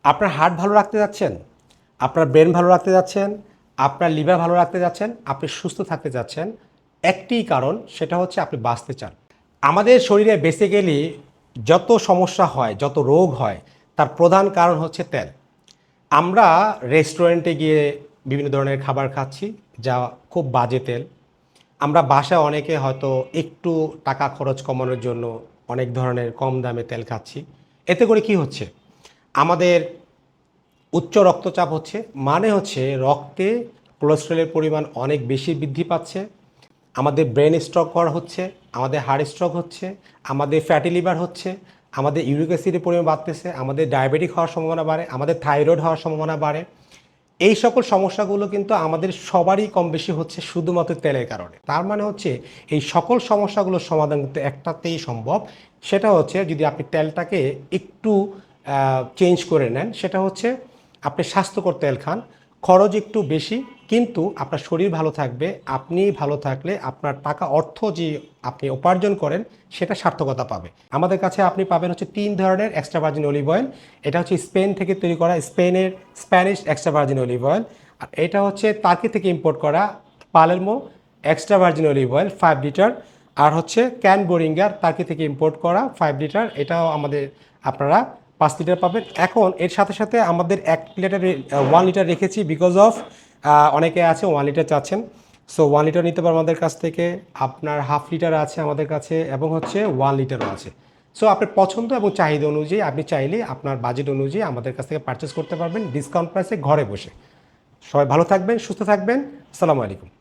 আপনার হার্ট ভালো রাখতে যাচ্ছেন, আপনার ব্রেন ভালো রাখতে যাচ্ছেন, আপনার লিভার ভালো রাখতে যাচ্ছেন, আপনি সুস্থ থাকতে যাচ্ছেন, একটিই কারণ, সেটা হচ্ছে আপনি বাঁচতে চান। আমাদের শরীরে বেসিক্যালি যত সমস্যা হয়, যত রোগ হয়, তার প্রধান কারণ হচ্ছে তেল। আমরা রেস্টুরেন্টে গিয়ে বিভিন্ন ধরনের খাবার খাচ্ছি, যা খুব বাজে তেল। আমরা বাসায় অনেকে হয়তো একটু টাকা খরচ কমানোর জন্য অনেক ধরনের কম দামে তেল খাচ্ছি। এতে করে কি হচ্ছে? আমাদের উচ্চ রক্তচাপ হচ্ছে, মানে হচ্ছে রক্তে কোলেস্টেরলের পরিমাণ অনেক বেশি বৃদ্ধি পাচ্ছে। আমাদের ব্রেন স্ট্রোক করা হচ্ছে, আমাদের হার্ট স্ট্রোক হচ্ছে, আমাদের ফ্যাটি লিভার হচ্ছে, আমাদের ইউরিক অ্যাসিডের পরিমাণ বাড়তেছে, আমাদের ডায়াবেটিক হওয়ার সম্ভাবনা বাড়ে, আমাদের থাইরয়েড হওয়ার সম্ভাবনা বাড়ে। এই সকল সমস্যাগুলো কিন্তু আমাদের সবারই কম বেশি হচ্ছে শুধুমাত্র তেলের কারণে। তার মানে হচ্ছে এই সকল সমস্যাগুলোর সমাধান কিন্তু একটাতেই সম্ভব, সেটা হচ্ছে যদি আপনি তেলটাকে একটু চেঞ্জ করে নেন। সেটা হচ্ছে আপনি স্বাস্থ্যকর তেল খান, খরচ একটু বেশি, কিন্তু আপনার শরীর ভালো থাকবে। আপনি ভালো থাকলে আপনার টাকা অর্থ যে আপনি উপার্জন করেন সেটা সার্থকতা পাবে। আমাদের কাছে আপনি পাবেন হচ্ছে 3 ধরনের এক্সট্রা ভার্জিন অলিভ অয়েল। এটা হচ্ছে স্পেন থেকে তৈরি করা, স্পেনের Spanish extra virgin olive oil. আর এটা হচ্ছে টার্কি থেকে ইম্পোর্ট করা Palermo extra virgin olive oil 5 litre. আর হচ্ছে ক্যান বোরিঙ্গার টার্কি থেকে ইম্পোর্ট করা 5 লিটার, এটাও আমাদের আপনারা 5 লিটার পাবেন। এখন এর সাথে সাথে আমাদের 1 লিটার রেখেছি, বিকজ অফ অনেকে আছে 1 লিটার চাচ্ছেন। সো 1 লিটার নিতে পারবেন আমাদের কাছ থেকে। আপনার হাফ লিটার আছে আমাদের কাছে, এবং হচ্ছে 1 লিটারও আছে। সো আপনার পছন্দ এবং চাহিদা অনুযায়ী আপনি চাইলে আপনার বাজেট অনুযায়ী আমাদের কাছ থেকে পারচেস করতে পারবেন ডিসকাউন্ট প্রাইসে ঘরে বসে। সবাই ভালো থাকবেন, সুস্থ থাকবেন। আসসালামু আলাইকুম।